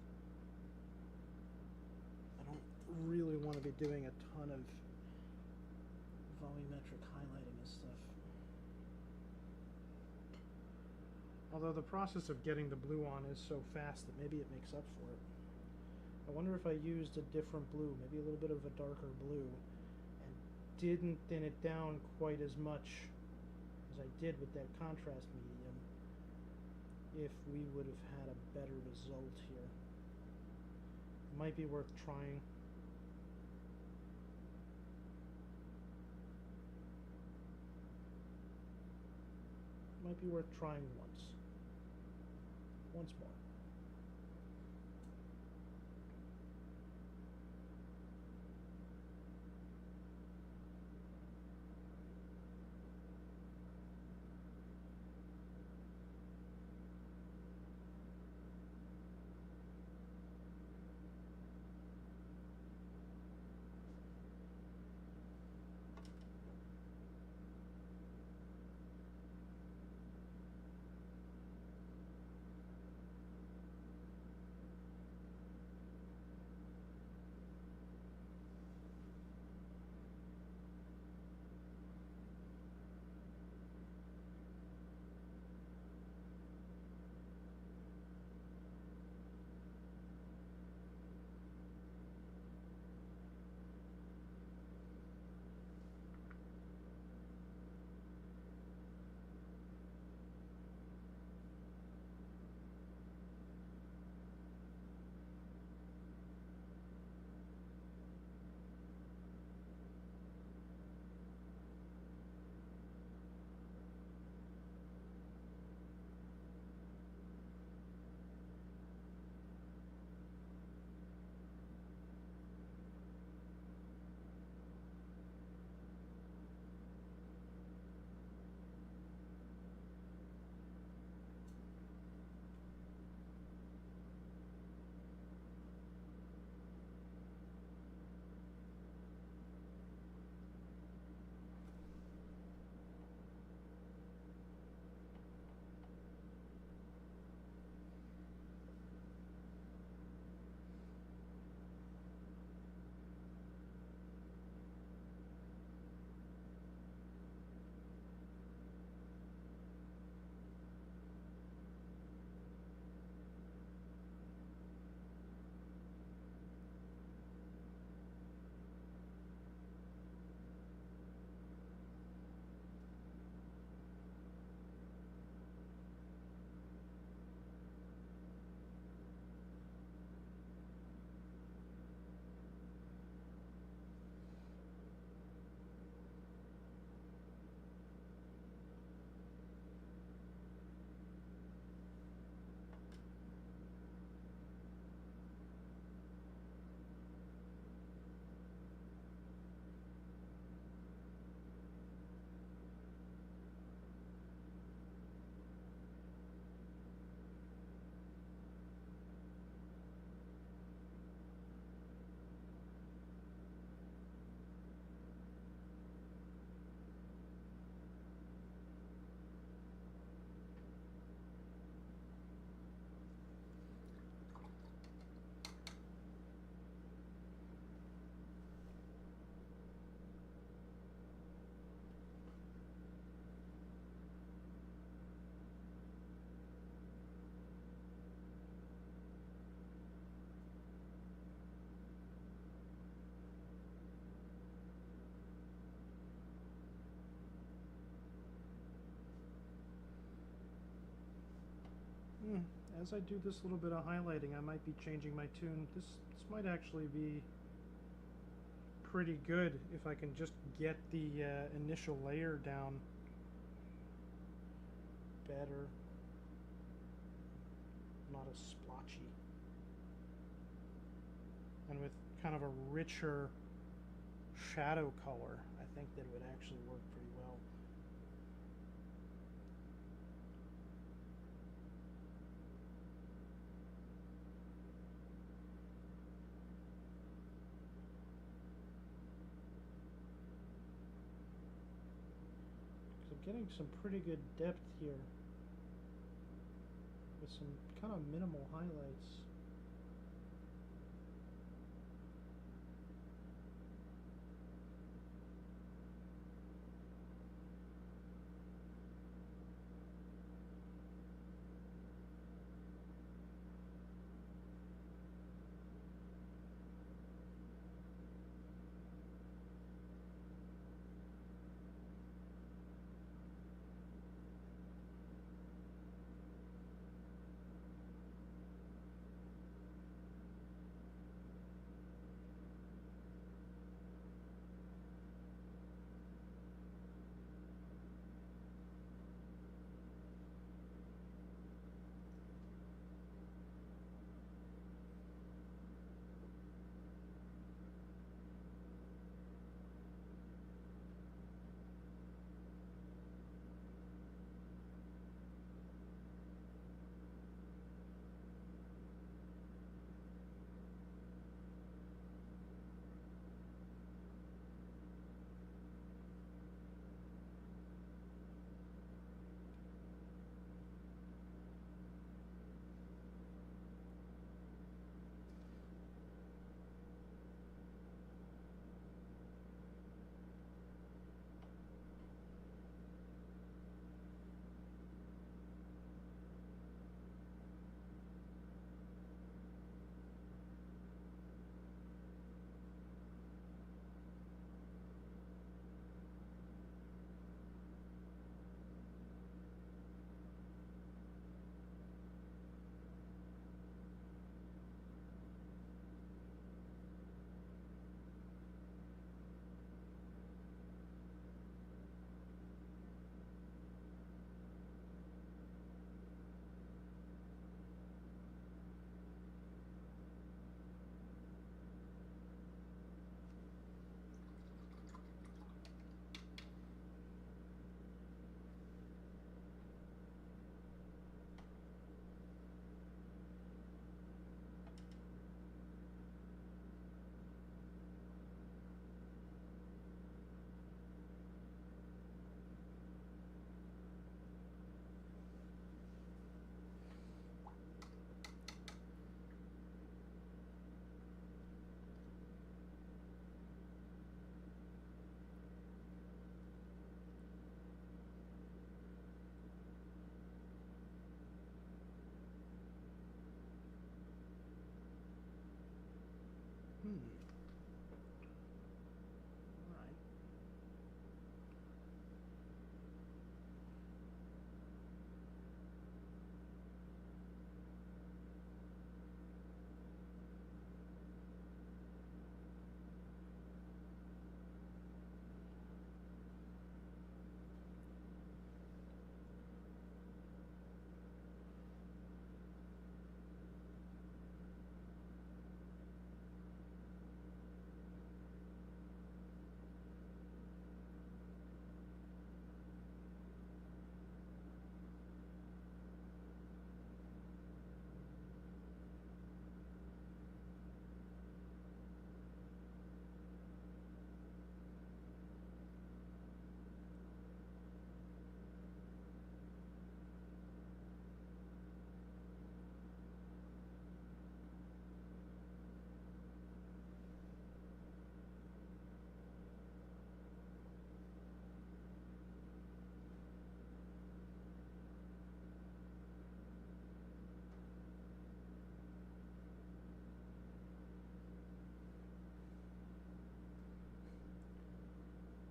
I don't really want to be doing a ton of volumetric highlighting and stuff. Although the process of getting the blue on is so fast that maybe it makes up for it. I wonder if I used a different blue, maybe a little bit of a darker blue, and didn't thin it down quite as much as I did with that contrast medium, if we would have had a better result here. It might be worth trying. Might be worth trying once more. as I do this little bit of highlighting, I might be changing my tune. This might actually be pretty good if I can just get the initial layer down better, not as splotchy, and with kind of a richer shadow color. I think that would actually work pretty well. Getting some pretty good depth here with some kind of minimal highlights. Alright.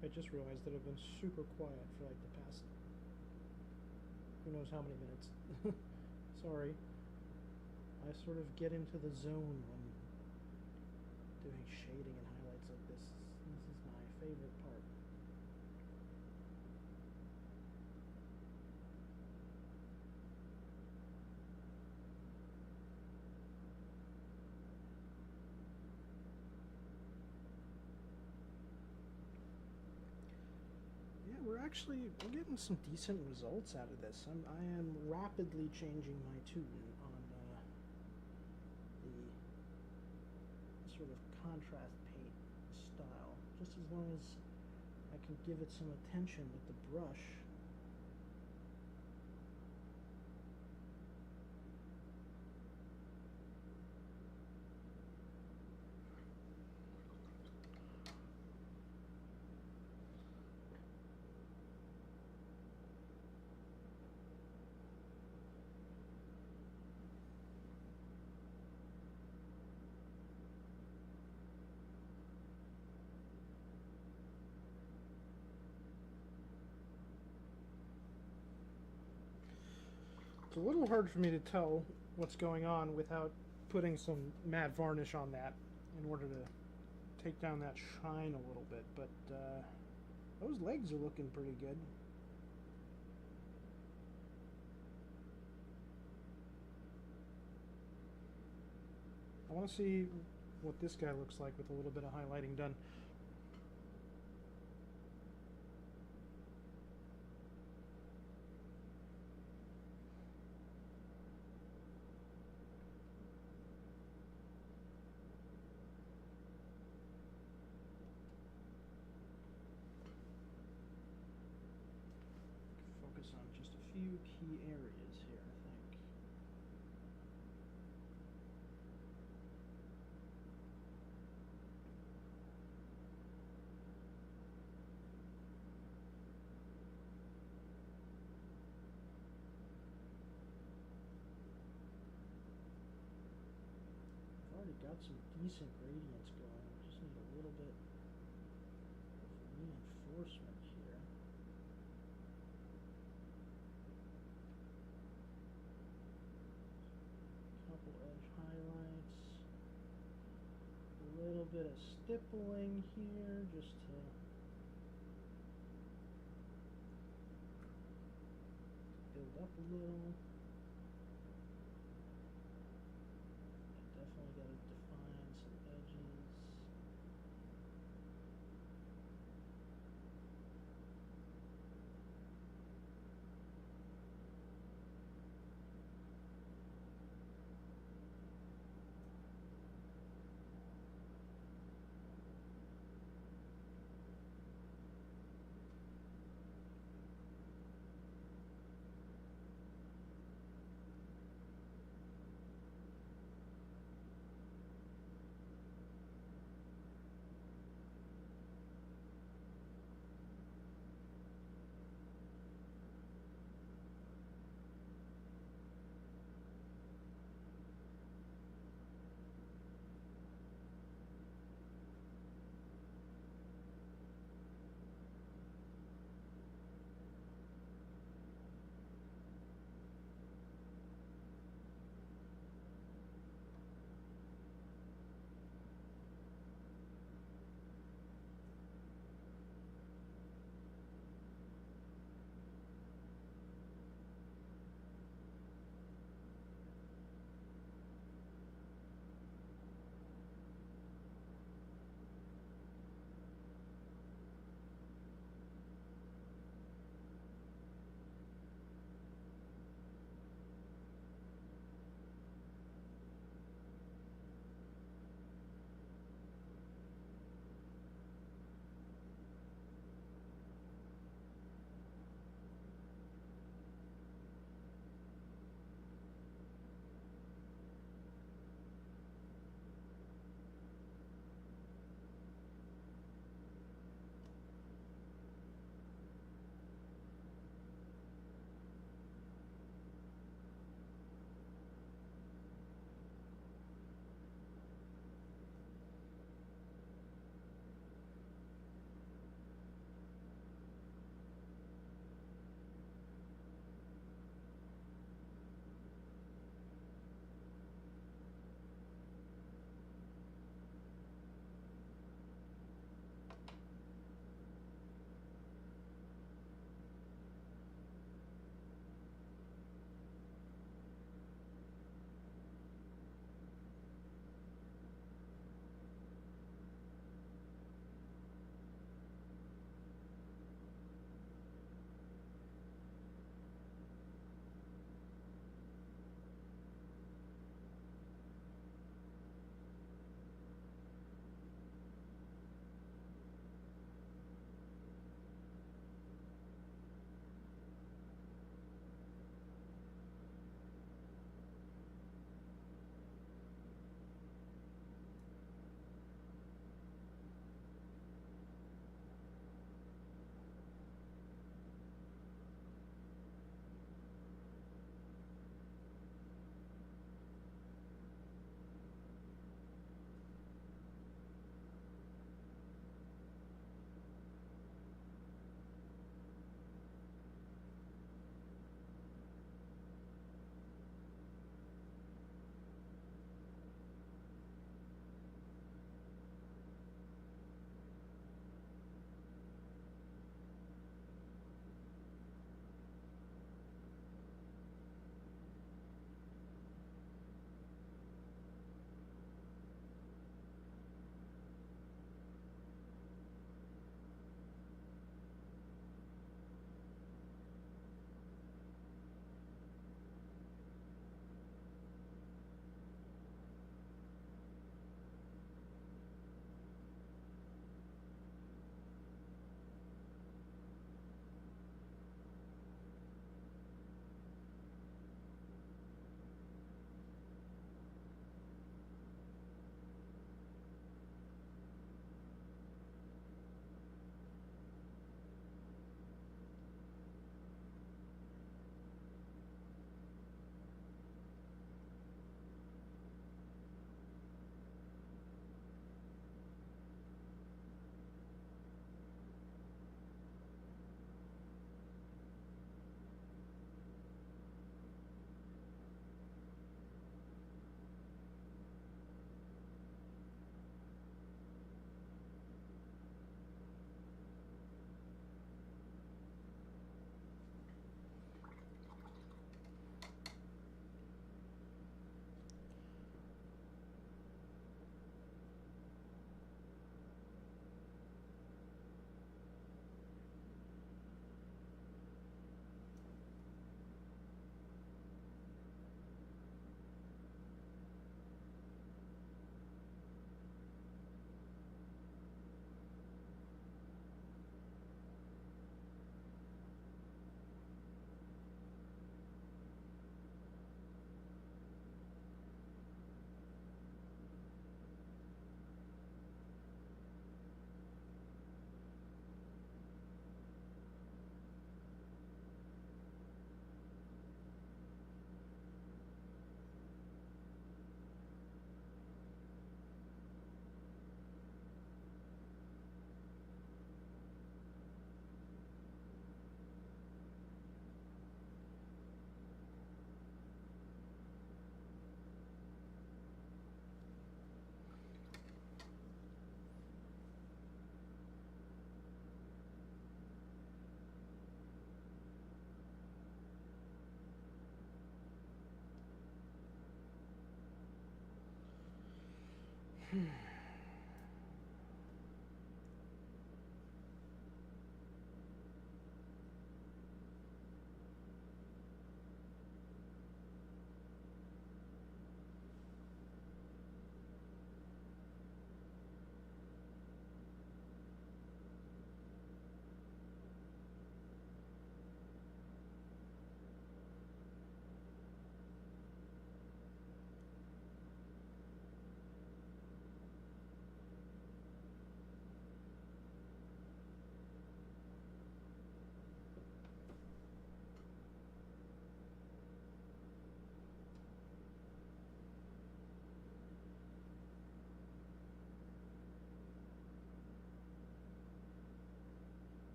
I just realized that I've been super quiet for like the past who knows how many minutes. Sorry. I sort of get into the zone when doing shading and highlights like this. This is my favorite part. Yeah, we're getting some decent results out of this. I am rapidly changing my tune on the sort of contrast paint style, just as long as I can give it some attention with the brush. It's a little hard for me to tell what's going on without putting some matte varnish on that in order to take down that shine a little bit, but those legs are looking pretty good. I want to see what this guy looks like with a little bit of highlighting done. Focus on just a few key areas here, I think. I've already got some decent gradients going. I just need a little bit of reinforcement here. Couple edge highlights. A little bit of stippling here just to build up a little. Definitely got to define some edges.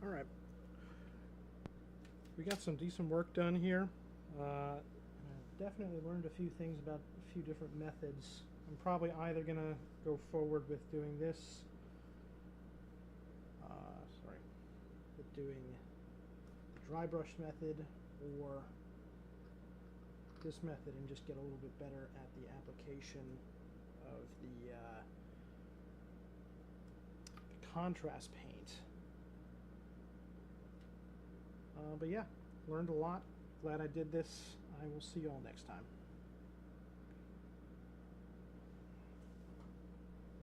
All right. We got some decent work done here. And I've definitely learned a few things about a few different methods. I'm probably either going to go forward with doing this, with doing the dry brush method, or this method, and just get a little bit better at the application of the contrast paint. But yeah, learned a lot. Glad I did this. I will see you all next time.